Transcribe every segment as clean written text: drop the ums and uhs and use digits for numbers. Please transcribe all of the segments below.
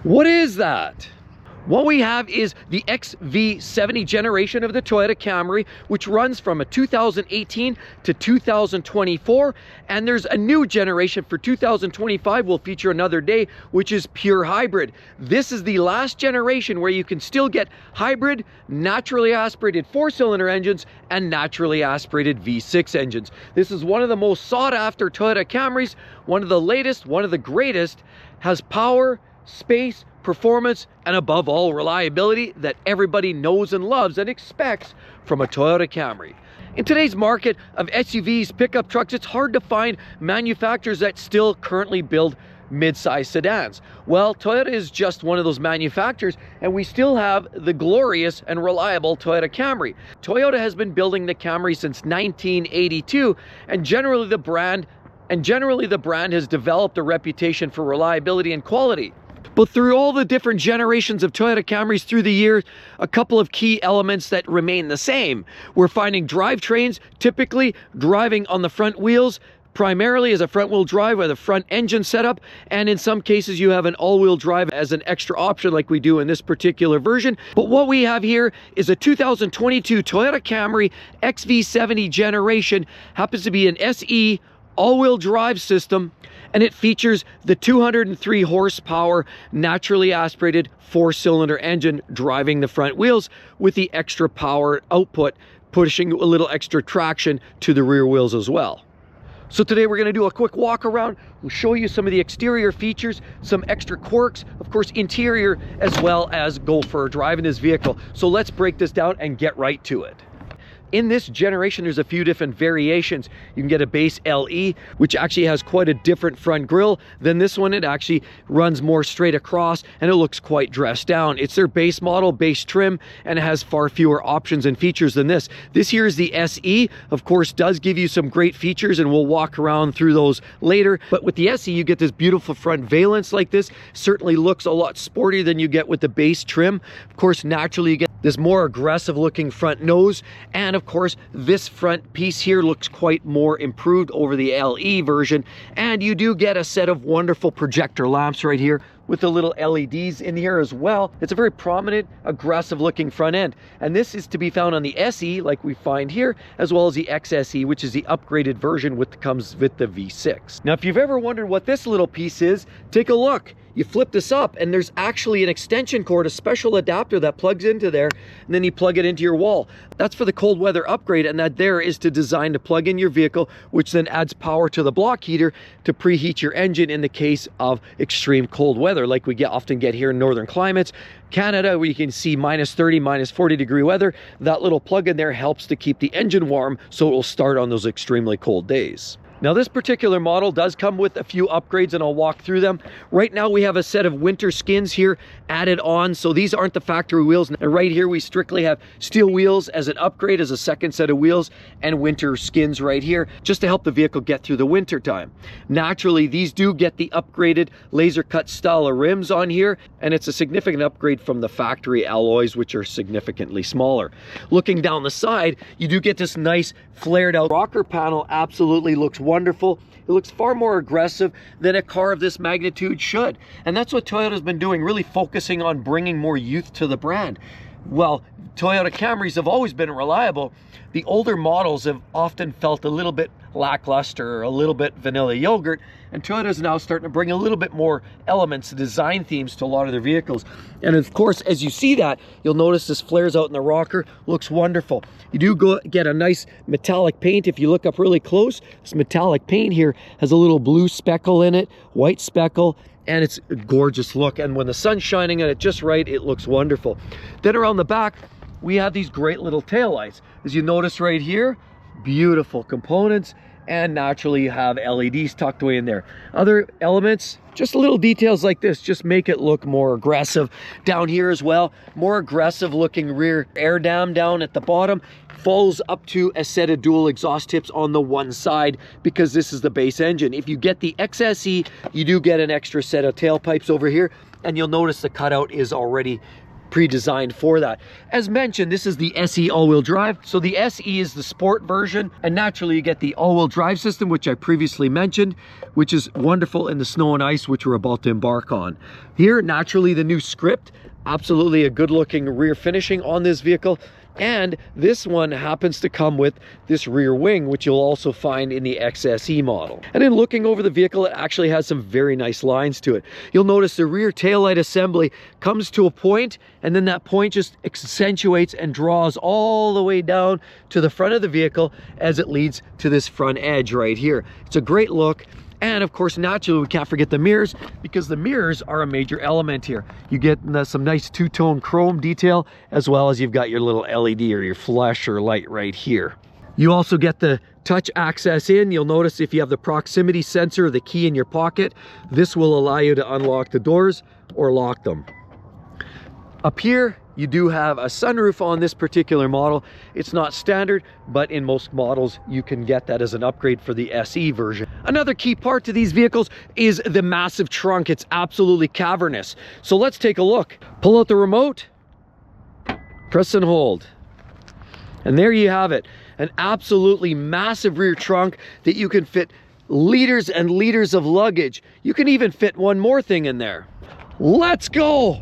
What is that? What we have is the XV70 generation of the Toyota Camry, which runs from a 2018 to 2024. And there's a new generation for 2025 we'll feature another day, which is pure hybrid. This is the last generation where you can still get hybrid, naturally aspirated 4-cylinder engines and naturally aspirated V6 engines. This is one of the most sought after Toyota Camrys, one of the latest, one of the greatest, has power, space, performance, and above all, reliability that everybody knows and loves and expects from a Toyota Camry. In today's market of SUVs, pickup trucks, it's hard to find manufacturers that still currently build mid-size sedans. Well, Toyota is just one of those manufacturers, and we still have the glorious and reliable Toyota Camry. Toyota has been building the Camry since 1982, and generally the brand has developed a reputation for reliability and quality. But through all the different generations of Toyota Camrys through the years, a couple of key elements that remain the same. We're finding drivetrains typically driving on the front wheels, primarily as a front-wheel drive with a front engine setup, and in some cases you have an all-wheel drive as an extra option like we do in this particular version. But what we have here is a 2022 Toyota Camry XV70 generation, happens to be an SE all-wheel drive system, and it features the 203 horsepower naturally aspirated 4-cylinder engine driving the front wheels with the extra power output, pushing a little extra traction to the rear wheels as well. So today we're going to do a quick walk around. We'll show you some of the exterior features, some extra quirks, of course interior, as well as go for a drive in this vehicle. So let's break this down and get right to it. In this generation, there's a few different variations. You can get a base LE, which actually has quite a different front grille than this one. It actually runs more straight across and it looks quite dressed down. It's their base model, base trim, and it has far fewer options and features than this. This here is the SE, of course, does give you some great features, and we'll walk around through those later. But with the SE, you get this beautiful front valance like this. Certainly looks a lot sportier than you get with the base trim. Of course, naturally you get this more aggressive looking front nose, and of course this front piece here looks quite more improved over the LE version, and you do get a set of wonderful projector lamps right here with the little LEDs in here as well. It's a very prominent, aggressive looking front end, and this is to be found on the SE like we find here, as well as the XSE, which is the upgraded version which comes with the V6. Now if you've ever wondered what this little piece is, take a look. You flip this up and there's actually an extension cord, a special adapter that plugs into there, and then you plug it into your wall. That's for the cold weather upgrade, and that there is to design to plug in your vehicle, which then adds power to the block heater to preheat your engine in the case of extreme cold weather like we often get here in northern climates. Canada, where you can see -30, -40 degree weather, that little plug in there helps to keep the engine warm so it will start on those extremely cold days. Now this particular model does come with a few upgrades, and I'll walk through them. Right now we have a set of winter skins here added on, so these aren't the factory wheels. And right here we strictly have steel wheels as an upgrade, as a second set of wheels, and winter skins right here, just to help the vehicle get through the winter time. Naturally, these do get the upgraded laser cut style of rims on here, and it's a significant upgrade from the factory alloys, which are significantly smaller. Looking down the side, you do get this nice flared out rocker panel. Absolutely looks wonderful. It looks far more aggressive than a car of this magnitude should. And that's what Toyota's been doing, really focusing on bringing more youth to the brand. Well, Toyota Camrys have always been reliable. The older models have often felt a little bit lackluster or a little bit vanilla yogurt, and Toyota's now starting to bring a little bit more elements, design themes to a lot of their vehicles. And of course, as you see that, you'll notice this flares out in the rocker, looks wonderful. You do get a nice metallic paint. If you look up really close, this metallic paint here has a little blue speckle in it, white speckle, and it's a gorgeous look. And when the sun's shining on it just right, it looks wonderful. Then around the back, we have these great little taillights. As you notice right here, beautiful components, and naturally you have LEDs tucked away in there. Other elements, just little details like this, just make it look more aggressive. Down here as well, more aggressive looking rear air dam down at the bottom. Folds up to a set of dual exhaust tips on the one side because this is the base engine. If you get the XSE, you do get an extra set of tailpipes over here, and you'll notice the cutout is already pre-designed for that. As mentioned, this is the SE all-wheel drive. So the SE is the sport version, and naturally you get the all-wheel drive system, which I previously mentioned, which is wonderful in the snow and ice, which we're about to embark on. Here, naturally, the new script, absolutely a good-looking rear finishing on this vehicle. And this one happens to come with this rear wing, which you'll also find in the XSE model. And in looking over the vehicle, it actually has some very nice lines to it. You'll notice the rear taillight assembly comes to a point, and then that point just accentuates and draws all the way down to the front of the vehicle as it leads to this front edge right here. It's a great look. And of course, naturally, we can't forget the mirrors, because the mirrors are a major element here. You get some nice two-tone chrome detail, as well as you've got your little LED or your flasher light right here. You also get the touch access in. You'll notice if you have the proximity sensor, the key in your pocket, this will allow you to unlock the doors or lock them. Up here, you do have a sunroof on this particular model. It's not standard, but in most models, you can get that as an upgrade for the SE version. Another key part to these vehicles is the massive trunk. It's absolutely cavernous. So let's take a look. Pull out the remote, press and hold. And there you have it. An absolutely massive rear trunk that you can fit liters and liters of luggage. You can even fit one more thing in there. Let's go.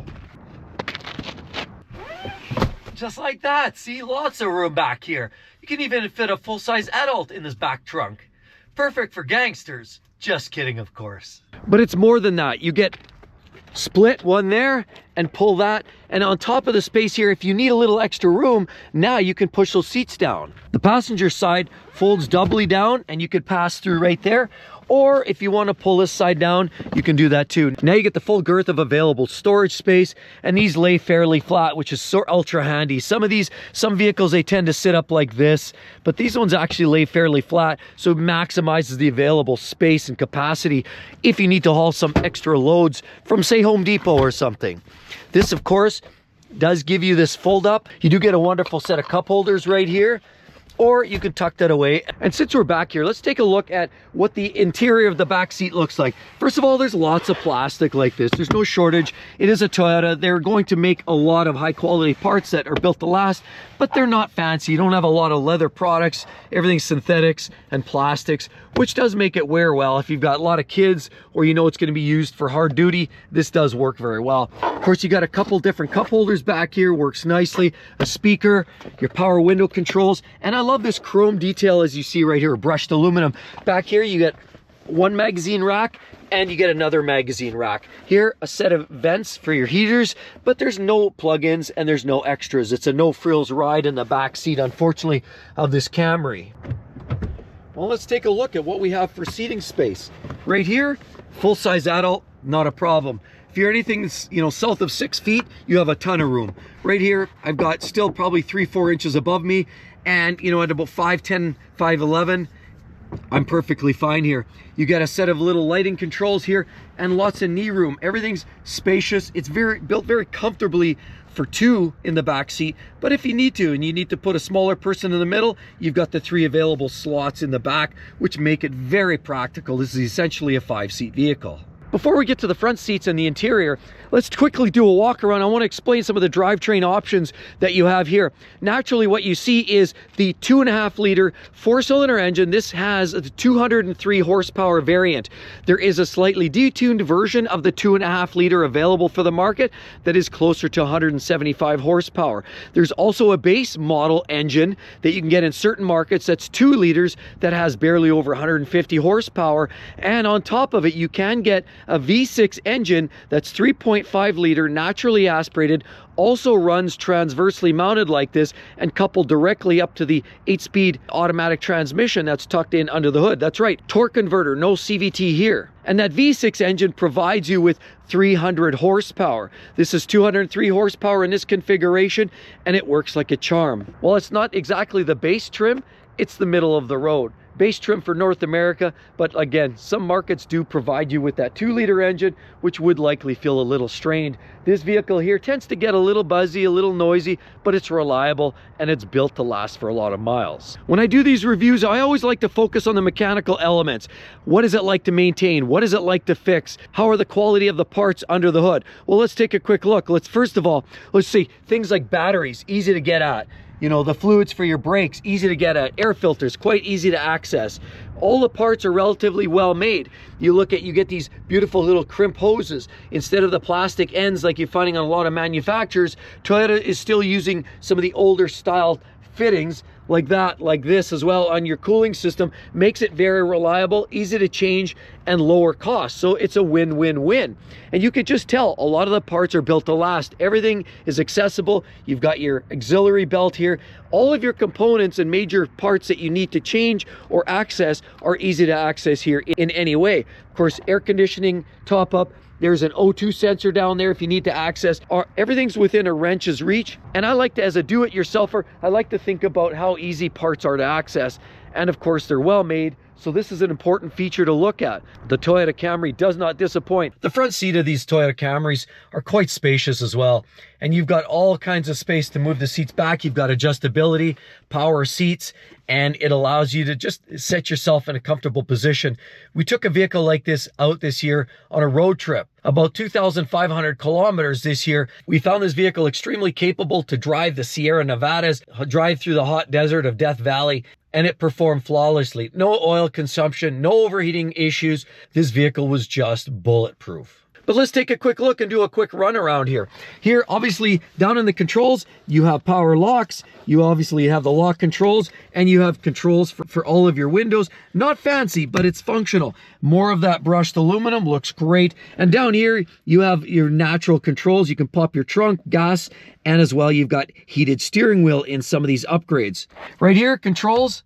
Just like that. See, lots of room back here. You can even fit a full-size adult in this back trunk. Perfect for gangsters. Just kidding, of course. But it's more than that. You get split one there and pull that, and on top of the space here, if you need a little extra room, now you can push those seats down. The passenger side folds doubly down, and you could pass through right there. Or if you want to pull this side down, you can do that too. Now you get the full girth of available storage space, and these lay fairly flat, which is so ultra handy. Some vehicles, they tend to sit up like this, but these ones actually lay fairly flat, so it maximizes the available space and capacity if you need to haul some extra loads from, say, Home Depot or something. This, of course, does give you this fold up. You do get a wonderful set of cup holders right here, or you can tuck that away. And since we're back here, let's take a look at what the interior of the back seat looks like. First of all, there's lots of plastic like this. There's no shortage. It is a Toyota. They're going to make a lot of high quality parts that are built to last, but they're not fancy. You don't have a lot of leather products. Everything's synthetics and plastics, which does make it wear well. If you've got a lot of kids, or you know it's going to be used for hard duty, this does work very well. Of course, you got a couple different cup holders back here, works nicely. A speaker, your power window controls, and I love this chrome detail as you see right here, brushed aluminum. Back here, you get one magazine rack, and you get another magazine rack. Here, a set of vents for your heaters, but there's no plug-ins and there's no extras. It's a no-frills ride in the back seat, unfortunately, of this Camry. Well, let's take a look at what we have for seating space. Right here, full-size adult, not a problem. If you're anything, south of 6 feet, you have a ton of room. Right here, I've got still probably 3-4 inches above me, and at about 5'10", 5'11", I'm perfectly fine here. You got a set of little lighting controls here and lots of knee room. Everything's spacious. It's built very comfortably for two in the back seat, but if you need to, and you need to put a smaller person in the middle, you've got the 3 available slots in the back, which make it very practical. This is essentially a 5-seat vehicle. Before we get to the front seats and the interior, let's quickly do a walk around. I want to explain some of the drivetrain options that you have here. Naturally, what you see is the 2.5-liter 4-cylinder engine. This has a 203 horsepower variant. There is a slightly detuned version of the 2.5-liter available for the market that is closer to 175 horsepower. There's also a base model engine that you can get in certain markets that's 2 liters that has barely over 150 horsepower. And on top of it, you can get a V6 engine that's 3.5 liter naturally aspirated, also runs transversely mounted like this and coupled directly up to the 8-speed automatic transmission that's tucked in under the hood. That's right, torque converter, no CVT here. And that V6 engine provides you with 300 horsepower. This is 203 horsepower in this configuration, and it works like a charm. Well, it's not exactly the base trim, it's the middle of the road. base trim for North America, but again, some markets do provide you with that 2-liter engine, which would likely feel a little strained. This vehicle here tends to get a little buzzy, a little noisy, but it's reliable and it's built to last for a lot of miles. When I do these reviews, I always like to focus on the mechanical elements. What is it like to maintain? What is it like to fix? How are the quality of the parts under the hood? Well, let's take a quick look. First of all, let's see things like batteries, easy to get at. You know, the fluids for your brakes, easy to get at. Air filters, quite easy to access. All the parts are relatively well made. You get these beautiful little crimp hoses. Instead of the plastic ends like you're finding on a lot of manufacturers, Toyota is still using some of the older style fittings like that, like this as well on your cooling system. Makes it very reliable, easy to change, and lower cost. So it's a win-win-win. And you could just tell a lot of the parts are built to last. Everything is accessible. You've got your auxiliary belt here. All of your components and major parts that you need to change or access are easy to access here in any way. Of course, air conditioning top up. There's an O2 sensor down there if you need to access. Everything's within a wrench's reach. And I like to, as a do-it-yourselfer, I like to think about how easy parts are to access. And of course, they're well made. So this is an important feature to look at. The Toyota Camry does not disappoint. The front seat of these Toyota Camrys are quite spacious as well. And you've got all kinds of space to move the seats back. You've got adjustability, power seats, and it allows you to just set yourself in a comfortable position. We took a vehicle like this out this year on a road trip, about 2,500 kilometers this year. We found this vehicle extremely capable to drive the Sierra Nevadas, drive through the hot desert of Death Valley, and it performed flawlessly. No oil consumption, no overheating issues. This vehicle was just bulletproof. But let's take a quick look and do a quick run around here. Here, obviously, down in the controls, you have power locks. You obviously have the lock controls, and you have controls for all of your windows. Not fancy, but it's functional. More of that brushed aluminum, looks great. And down here, you have your natural controls. You can pop your trunk, gas, and as well, you've got heated steering wheel in some of these upgrades. Right here, controls.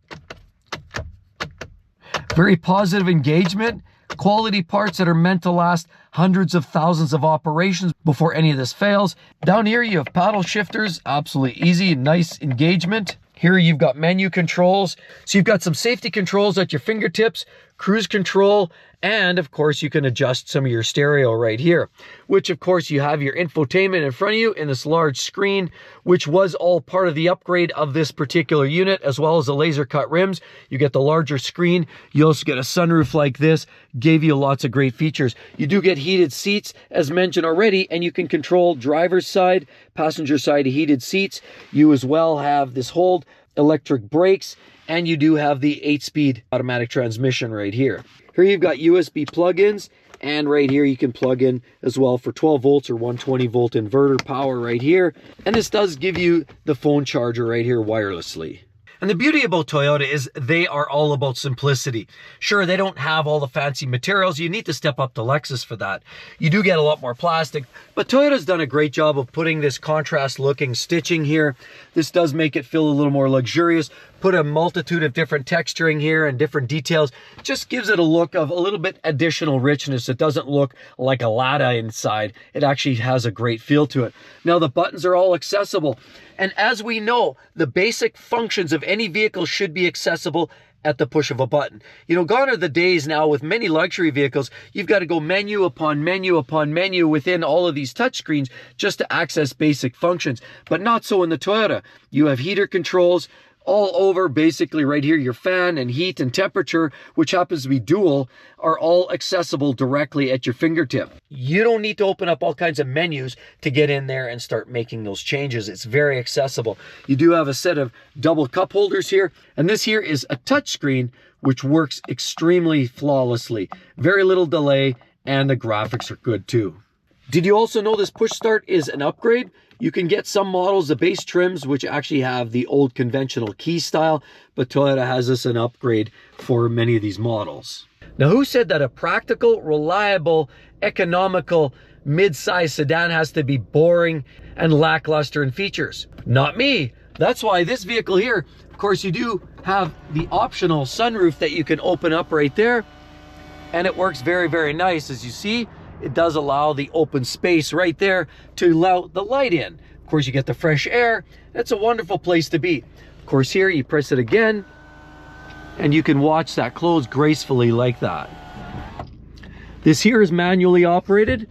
Very positive engagement. Quality parts that are meant to last hundreds of thousands of operations before any of this fails. Down here you have paddle shifters, absolutely easy, nice engagement. Here you've got menu controls. So you've got some safety controls at your fingertips, cruise control, and of course you can adjust some of your stereo right here, which of course you have your infotainment in front of you in this large screen, which was all part of the upgrade of this particular unit, as well as the laser cut rims. You get the larger screen. You also get a sunroof like this, gave you lots of great features. You do get heated seats as mentioned already, and you can control driver's side, passenger side heated seats. You as well have this hold, electric brakes, and you do have the 8-speed automatic transmission right here. Here you've got USB plug-ins, and right here you can plug in as well for 12 volts or 120 volt inverter power right here. And this does give you the phone charger right here wirelessly. And the beauty about Toyota is they are all about simplicity. Sure, they don't have all the fancy materials. You need to step up to Lexus for that. You do get a lot more plastic, but Toyota's done a great job of putting this contrast looking stitching here. This does make it feel a little more luxurious. Put a multitude of different texturing here and different details. Just gives it a look of a little bit additional richness. It doesn't look like a Lada inside. It actually has a great feel to it. Now the buttons are all accessible. And as we know, the basic functions of any vehicle should be accessible at the push of a button. You know, gone are the days now with many luxury vehicles, you've got to go menu upon menu upon menu within all of these touchscreens just to access basic functions. But not so in the Toyota. You have heater controls all over, basically right here. Your fan and heat and temperature, which happens to be dual, are all accessible directly at your fingertip. You don't need to open up all kinds of menus to get in there and start making those changes. It's very accessible. You do have a set of double cup holders here, and this here is a touch screen which works extremely flawlessly. Very little delay, and the graphics are good too. Did you also know this push start is an upgrade? You can get some models, the base trims, which actually have the old conventional key style, but Toyota has this an upgrade for many of these models. Now, who said that a practical, reliable, economical, mid-size sedan has to be boring and lackluster in features? Not me. That's why this vehicle here, of course, you do have the optional sunroof that you can open up right there, and it works very, very nice. As you see, it does allow the open space right there to allow the light in. Of course, you get the fresh air. That's a wonderful place to be. Of course, here you press it again, and you can watch that close gracefully like that. This here is manually operated,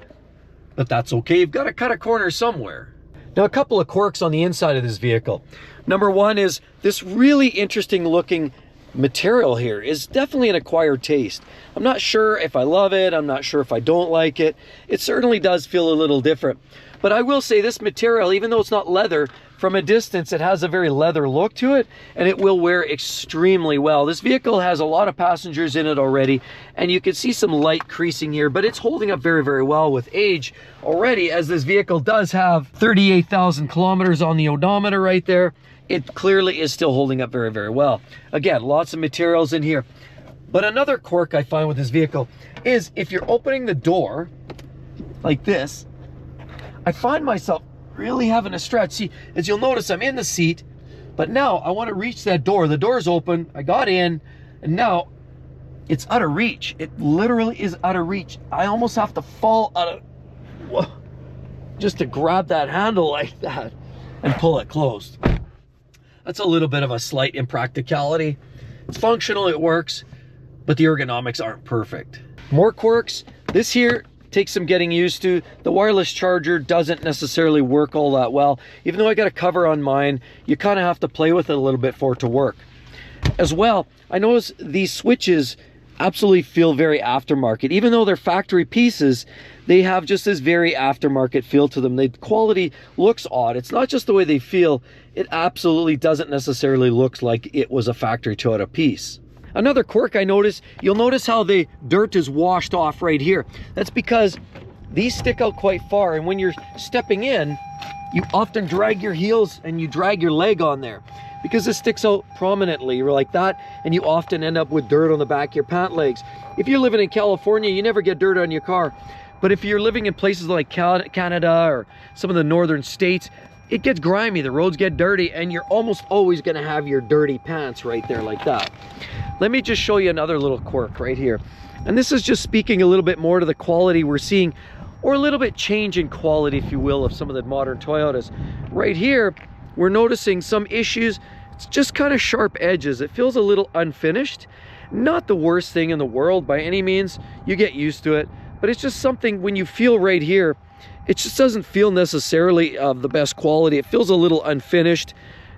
but that's okay. You've got to cut a corner somewhere. Now, a couple of quirks on the inside of this vehicle. Number one is this really interesting looking material here is definitely an acquired taste. I'm not sure if I love it. I'm not sure if I don't like it. It certainly does feel a little different. But I will say this material, even though it's not leather, from a distance it has a very leather look to it, and it will wear extremely well. This vehicle has a lot of passengers in it already, and you can see some light creasing here, but it's holding up very, very well with age already, as this vehicle does have 38,000 kilometers on the odometer right there. It clearly is still holding up very, very well. Again, lots of materials in here. But another quirk I find with this vehicle is if you're opening the door like this, I find myself really having to stretch. See, as you'll notice, I'm in the seat, but now I want to reach that door. The door's open, I got in, and now it's out of reach. It literally is out of reach. I almost have to fall out of, whoa, just to grab that handle like that and pull it closed. That's a little bit of a slight impracticality. It's functional, it works, but the ergonomics aren't perfect. More quirks. This here takes some getting used to. The wireless charger doesn't necessarily work all that well. Even though I got a cover on mine, you kind of have to play with it a little bit for it to work. As well, I notice these switches absolutely feel very aftermarket. Even though they're factory pieces, they have just this very aftermarket feel to them. The quality looks odd. It's not just the way they feel, it absolutely doesn't necessarily look like it was a factory Toyota piece. Another quirk I noticed, you'll notice how the dirt is washed off right here. That's because these stick out quite far, and when you're stepping in, you often drag your heels and you drag your leg on there because it sticks out prominently like that, and you often end up with dirt on the back of your pant legs. If you're living in California, you never get dirt on your car, but if you're living in places like Canada or some of the northern states, it gets grimy, the roads get dirty, and you're almost always gonna have your dirty pants right there like that. Let me just show you another little quirk right here. And this is just speaking a little bit more to the quality we're seeing, or a little bit change in quality, if you will, of some of the modern Toyotas. Right here, we're noticing some issues. It's just kind of sharp edges. It feels a little unfinished. Not the worst thing in the world by any means. You get used to it, but it's just something when you feel right here, it just doesn't feel necessarily of the best quality. It feels a little unfinished.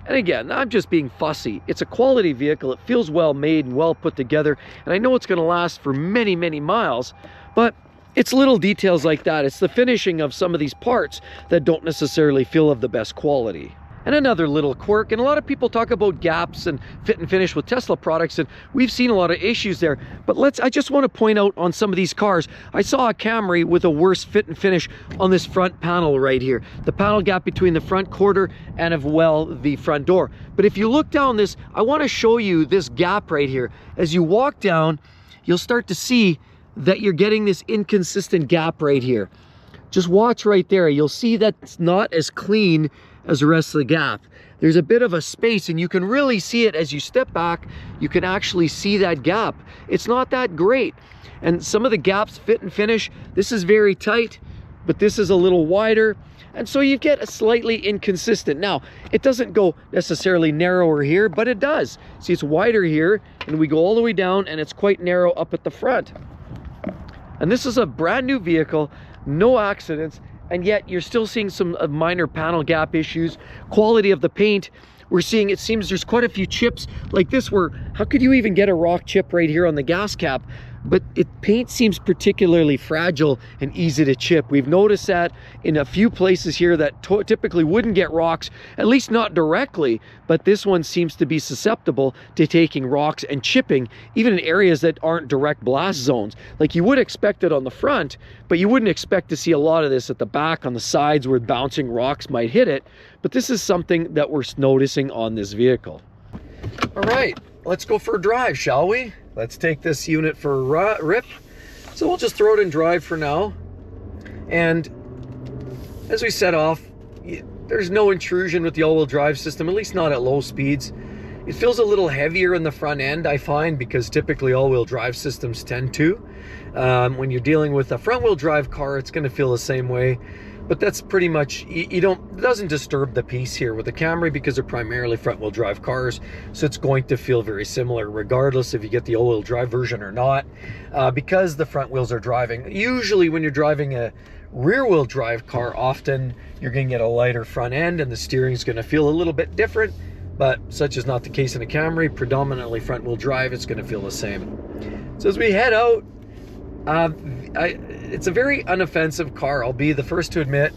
And again, I'm just being fussy. It's a quality vehicle. It feels well made and well put together. And I know it's going to last for many, many miles, but it's little details like that. It's the finishing of some of these parts that don't necessarily feel of the best quality. And another little quirk, and a lot of people talk about gaps and fit and finish with Tesla products, and we've seen a lot of issues there. But I just want to point out on some of these cars, I saw a Camry with a worse fit and finish on this front panel right here. The panel gap between the front quarter and of well the front door. But if you look down this, I want to show you this gap right here. As you walk down, you'll start to see that you're getting this inconsistent gap right here. Just watch right there. You'll see that it's not as clean as the rest of the gap. There's a bit of a space, and you can really see it as you step back. You can actually see that gap. It's not that great. And some of the gaps fit and finish. This is very tight, but this is a little wider. And so you get a slightly inconsistent. Now, it doesn't go necessarily narrower here, but it does. See, it's wider here, and we go all the way down, and it's quite narrow up at the front. And this is a brand new vehicle, no accidents, and yet you're still seeing some minor panel gap issues. Quality of the paint, we're seeing, it seems there's quite a few chips like this where, how could you even get a rock chip right here on the gas cap? But paint seems particularly fragile and easy to chip. We've noticed that in a few places here that typically wouldn't get rocks, at least not directly, but this one seems to be susceptible to taking rocks and chipping, even in areas that aren't direct blast zones. Like you would expect it on the front, but you wouldn't expect to see a lot of this at the back, on the sides where bouncing rocks might hit it. But this is something that we're noticing on this vehicle. All right, let's go for a drive, shall we? Let's take this unit for a rip. So we'll just throw it in drive for now. And as we set off, there's no intrusion with the all-wheel drive system, at least not at low speeds. It feels a little heavier in the front end, I find, because typically all-wheel drive systems tend to. When you're dealing with a front-wheel drive car, it's going to feel the same way. But that's pretty much, it doesn't disturb the peace here with the Camry because they're primarily front-wheel drive cars. So it's going to feel very similar regardless if you get the all-wheel drive version or not, because the front wheels are driving. Usually when you're driving a rear-wheel drive car, often you're going to get a lighter front end and the steering is going to feel a little bit different, but such is not the case in a Camry. Predominantly front-wheel drive, it's going to feel the same. So as we head out, it's a very unoffensive car. I'll be the first to admit.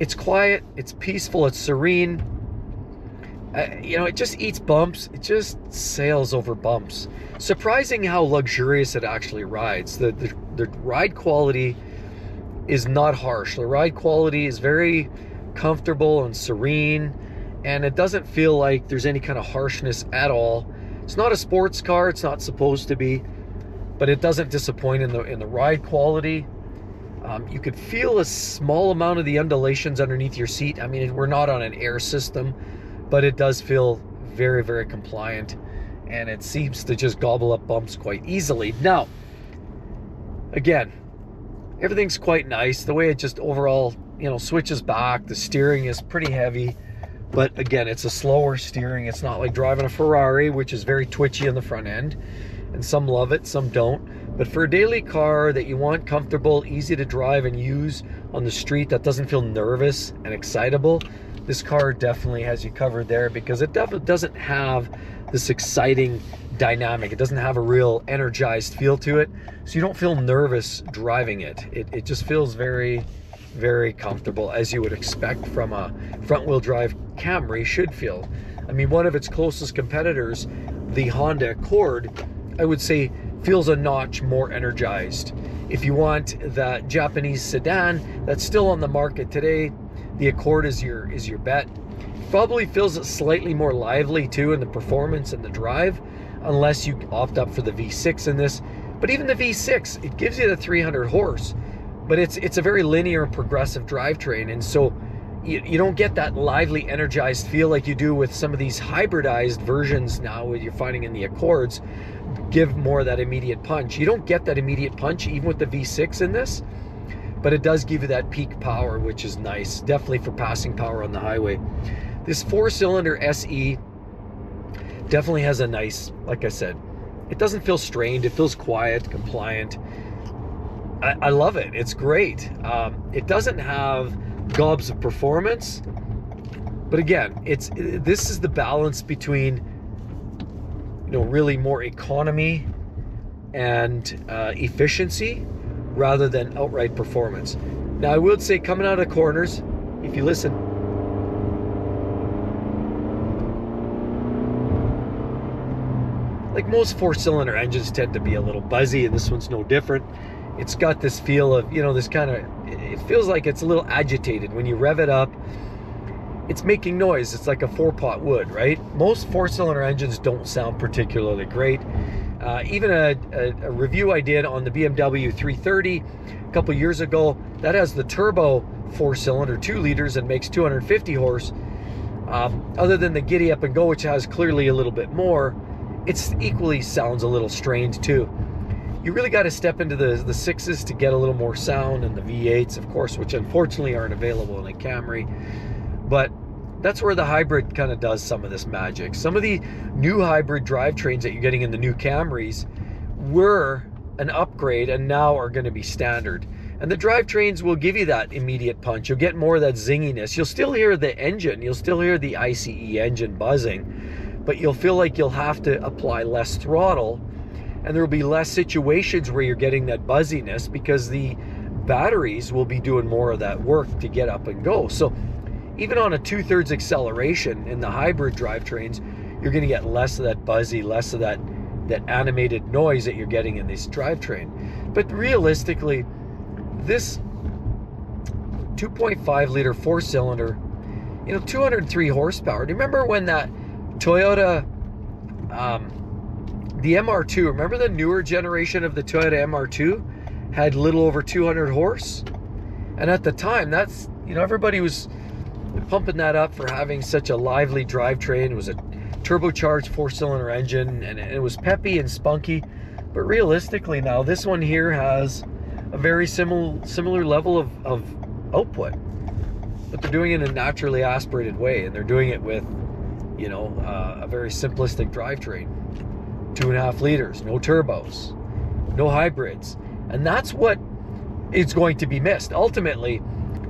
It's quiet, it's peaceful, it's serene. You know, it just eats bumps. It just sails over bumps. Surprising how luxurious it actually rides. The ride quality is not harsh. The ride quality is very comfortable and serene, and it doesn't feel like there's any kind of harshness at all. It's not a sports car. It's not supposed to be. But it doesn't disappoint in the ride quality. You could feel a small amount of the undulations underneath your seat. I mean, we're not on an air system, but it does feel very, very compliant, and it seems to just gobble up bumps quite easily. Now, again, everything's quite nice. The way it just overall, you know, switches back. The steering is pretty heavy, but again, it's a slower steering. It's not like driving a Ferrari, which is very twitchy on the front end. And some love it, some don't. But for a daily car that you want comfortable, easy to drive and use on the street, that doesn't feel nervous and excitable, this car definitely has you covered there, because it definitely doesn't have this exciting dynamic. It doesn't have a real energized feel to it, so you don't feel nervous driving it. It just feels very, very comfortable, as you would expect from a front-wheel drive Camry should feel. I mean, one of its closest competitors, the Honda Accord, I would say feels a notch more energized. If you want the Japanese sedan that's still on the market today, the Accord is your bet. Probably feels it slightly more lively too in the performance and the drive, unless you opt up for the V6 in this. But even the V6, it gives you the 300 horse, but it's a very linear and progressive drivetrain, and so you don't get that lively, energized feel like you do with some of these hybridized versions now, what you're finding in the Accords give more of that immediate punch. You don't get that immediate punch even with the V6 in this, but it does give you that peak power, which is nice, definitely for passing power on the highway. This 4-cylinder SE definitely has a nice, like I said, it doesn't feel strained. It feels quiet, compliant. I love it. It's great. It doesn't have gobs of performance, but again, this is the balance between, you know, really more economy and efficiency rather than outright performance. Now, I would say coming out of corners, if you listen, like most 4-cylinder engines tend to be a little buzzy, and this one's no different. It's got this feel of, you know, this kind of, it feels like it's a little agitated. When you rev it up, it's making noise. It's like a 4-pot wood, right? Most 4-cylinder engines don't sound particularly great. Even a review I did on the BMW 330 a couple years ago, that has the turbo 4-cylinder, 2 liters, and makes 250 horse. Other than the Giddy Up and Go, which has clearly a little bit more, it's equally sounds a little strained too. You really got to step into the 6s to get a little more sound, and the V8s, of course, which unfortunately aren't available in a Camry. But that's where the hybrid kind of does some of this magic. Some of the new hybrid drivetrains that you're getting in the new Camrys were an upgrade and now are going to be standard. And the drivetrains will give you that immediate punch. You'll get more of that zinginess. You'll still hear the engine. You'll still hear the ICE engine buzzing, but you'll feel like you'll have to apply less throttle, and there will be less situations where you're getting that buzziness because the batteries will be doing more of that work to get up and go. So even on a 2/3 acceleration in the hybrid drivetrains, you're going to get less of that buzzy, less of that animated noise that you're getting in this drivetrain. But realistically, this 2.5 liter 4-cylinder, you know, 203 horsepower. Do you remember when that Toyota, the MR2, remember the newer generation of the Toyota MR2 had little over 200 horse? And at the time, that's, you know, everybody was pumping that up for having such a lively drivetrain. It was a turbocharged 4-cylinder engine, and it was peppy and spunky. But realistically now, this one here has a very similar level of output, but they're doing it in a naturally aspirated way, and they're doing it with, you know, a very simplistic drivetrain. 2.5 liters, no turbos, no hybrids. And that's what is going to be missed. Ultimately,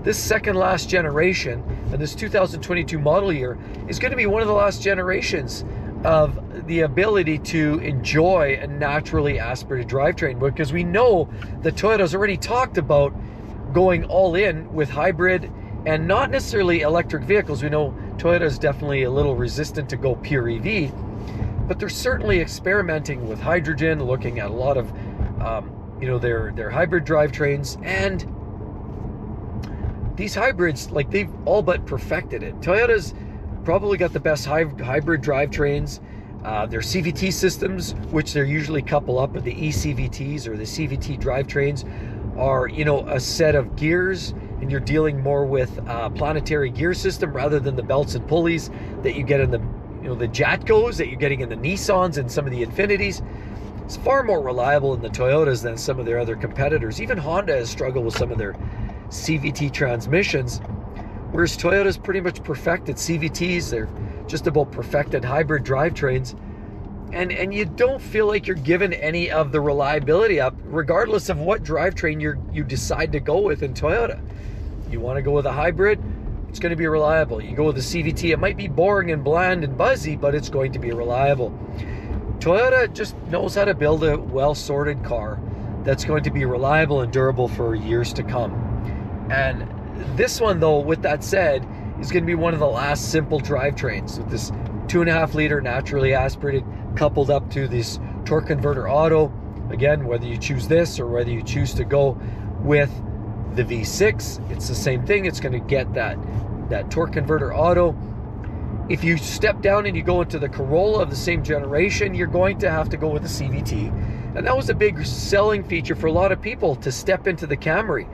this second last generation and this 2022 model year is going to be one of the last generations of the ability to enjoy a naturally aspirated drivetrain, because we know that Toyota's already talked about going all in with hybrid and not necessarily electric vehicles. We know Toyota is definitely a little resistant to go pure EV, but they're certainly experimenting with hydrogen, looking at a lot of you know, their hybrid drivetrains. And these hybrids, like, they've all but perfected it. Toyota's probably got the best hybrid drivetrains. Their CVT systems, which they're usually couple up with the eCVTs or the CVT drivetrains, are, you know, a set of gears, and you're dealing more with a planetary gear system rather than the belts and pulleys that you get in the, you know, the Jatcos that you're getting in the Nissans and some of the Infinities. It's far more reliable in the Toyotas than some of their other competitors. Even Honda has struggled with some of their CVT transmissions, whereas Toyota's pretty much perfected CVTs. They're just about perfected hybrid drivetrains, and you don't feel like you're giving any of the reliability up, regardless of what drivetrain you decide to go with in Toyota. You want to go with a hybrid, it's going to be reliable. You go with a CVT, it might be boring and bland and buzzy, but it's going to be reliable. Toyota just knows how to build a well-sorted car that's going to be reliable and durable for years to come. And this one, though, with that said, is going to be one of the last simple drivetrains with this 2.5 liter naturally aspirated, coupled up to this torque converter auto. Again, whether you choose this or whether you choose to go with the V6, it's the same thing. It's going to get that torque converter auto. If you step down and you go into the Corolla of the same generation, you're going to have to go with the CVT. And that was a big selling feature for a lot of people, to step into the Camry.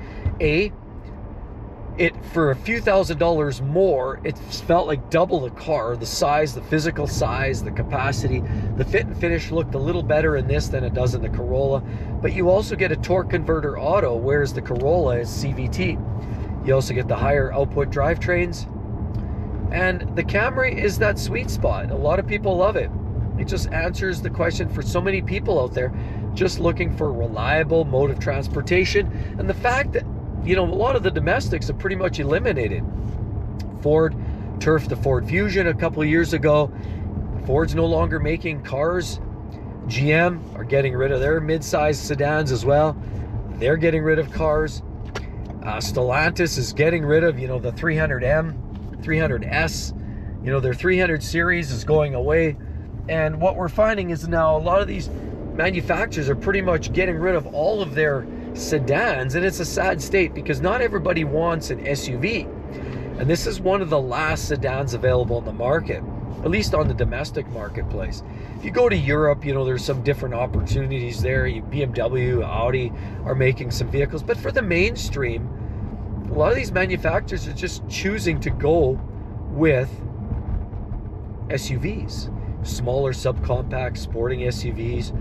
It, for a few $1,000s more, it felt like double the car. The size, the physical size, the capacity, the fit and finish looked a little better in this than it does in the Corolla. But you also get a torque converter auto, whereas the Corolla is CVT. You also get the higher output drivetrains. And the Camry is that sweet spot. A lot of people love it. It just answers the question for so many people out there just looking for a reliable mode of transportation. And the fact that, you know, a lot of the domestics have pretty much eliminated. Ford turfed the Ford Fusion a couple of years ago. Ford's no longer making cars. GM are getting rid of their mid-sized sedans as well. They're getting rid of cars. Stellantis is getting rid of, you know, the 300M, 300S. You know, their 300 series is going away. And what we're finding is now a lot of these manufacturers are pretty much getting rid of all of their sedans, and it's a sad state because not everybody wants an SUV. And this is one of the last sedans available in the market, at least on the domestic marketplace. If you go to Europe, you know, there's some different opportunities there. BMW, Audi are making some vehicles, but for the mainstream, a lot of these manufacturers are just choosing to go with SUVs, smaller subcompact sporting SUVs.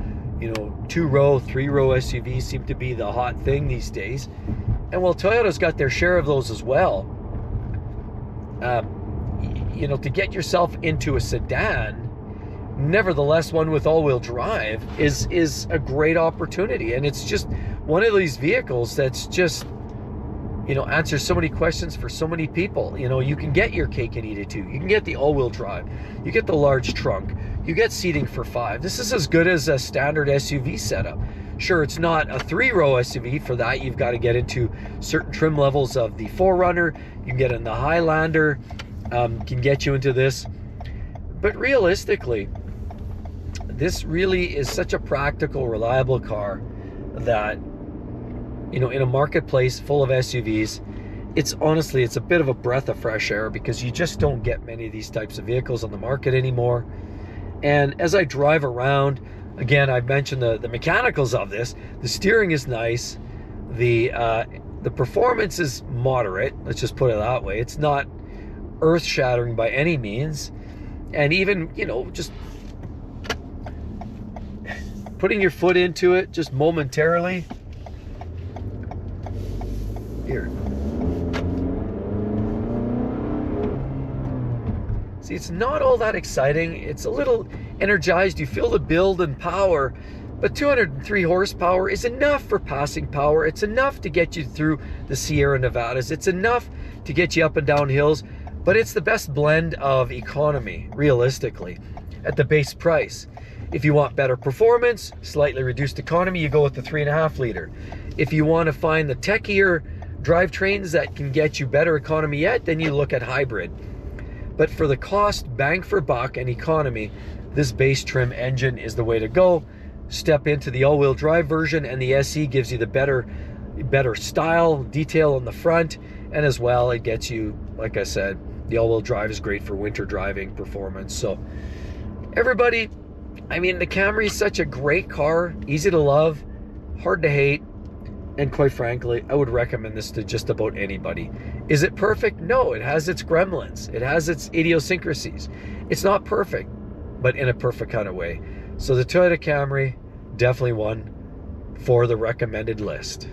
You know, 2-row, 3-row SUVs seem to be the hot thing these days. And while Toyota's got their share of those as well, you know, to get yourself into a sedan, nevertheless one with all-wheel drive, is a great opportunity. And it's just one of these vehicles that's just, you know, answers so many questions for so many people. You know, you can get your cake and eat it too. You can get the all-wheel drive. You get the large trunk. You get seating for 5. This is as good as a standard SUV setup. Sure, it's not a 3-row SUV. For that, you've got to get into certain trim levels of the 4Runner. You can get in the Highlander. Can get you into this. But realistically, this really is such a practical, reliable car that, you know, in a marketplace full of SUVs, it's honestly, it's a bit of a breath of fresh air, because you just don't get many of these types of vehicles on the market anymore. And as I drive around, again, I've mentioned the mechanicals of this. The steering is nice. The performance is moderate. Let's just put it that way. It's not earth-shattering by any means. And even, you know, just putting your foot into it just momentarily. Here. See, it's not all that exciting. It's a little energized. You feel the build and power, but 203 horsepower is enough for passing power. It's enough to get you through the Sierra Nevadas. It's enough to get you up and down hills, but it's the best blend of economy, realistically, at the base price. If you want better performance, slightly reduced economy, you go with the 3.5 liter. If you want to find the techier drivetrains that can get you better economy yet, then you look at hybrid. But for the cost, bang for buck, and economy, this base trim engine is the way to go. Step into the all-wheel drive version, and the SE gives you the better style, detail on the front, and as well, it gets you, like I said, the all-wheel drive is great for winter driving performance. So everybody, I mean, the Camry is such a great car, easy to love, hard to hate, and quite frankly, I would recommend this to just about anybody. Is it perfect? No, it has its gremlins. It has its idiosyncrasies. It's not perfect, but in a perfect kind of way. So the Toyota Camry, definitely one for the recommended list.